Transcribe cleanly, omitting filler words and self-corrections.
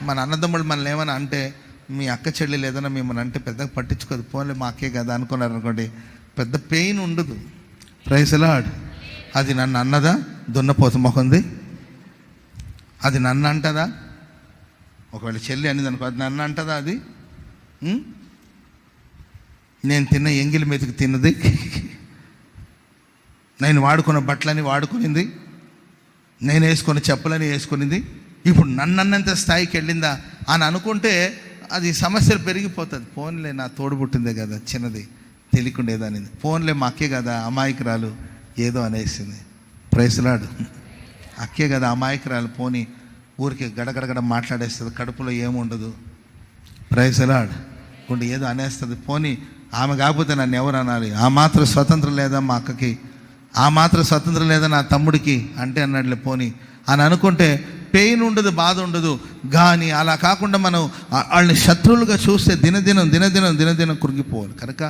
మన అన్నదమ్ముడు మనల్ని ఏమైనా అంటే, మీ అక్క చెల్లెలు ఏదైనా మిమ్మల్ని అంటే పెద్దగా పట్టించుకోదు, పోన్లే మా అక్కే కదా అనుకున్నారు అనుకోండి, పెద్ద పెయిన్ ఉండదు. Praise the lord. అది నన్ను అన్నదా? దున్నపోతు మొహంది. అది నన్ను అంటదా? ఒకవేళ చెల్లి అనేది అనుకో, అది నన్ను అంటదా? అది నేను తిన్న ఎంగిలి మెతుకు తిన్నది, నేను వాడుకున్న బట్టలని వాడుకునింది, నేను వేసుకున్న చెప్పులని వేసుకునింది, ఇప్పుడు నన్నంత స్థాయికి వెళ్ళిందా అని అనుకుంటే అది సమస్యలు పెరిగిపోతుంది. ఫోన్లే నా తోడు పుట్టిందే కదా, చిన్నది తెలియకుండా అనేది, ఫోన్లే మా అక్కే కదా అమాయకురాలు ఏదో అనేసింది. Praise the lord. అక్కే కదా అమాయకురాలు, పోని ఊరికి గడగడగడ మాట్లాడేస్తుంది, కడుపులో ఏముండదు. Praise the lord. కొన్ని ఏదో అనేస్తుంది, పోని ఆమె కాకపోతే నన్ను ఎవరు అనాలి, ఆ మాత్రం స్వతంత్రం లేదా మా అక్కకి, ఆ మాత్రం స్వతంత్రం లేదా నా తమ్ముడికి అంటే అన్నట్లే పోని అని అనుకుంటే పెయిన్ ఉండదు, బాధ ఉండదు. కానీ అలా కాకుండా మనం వాళ్ళని శత్రువులుగా చూస్తే దినదినం కృంగిపోవాలి. కనుక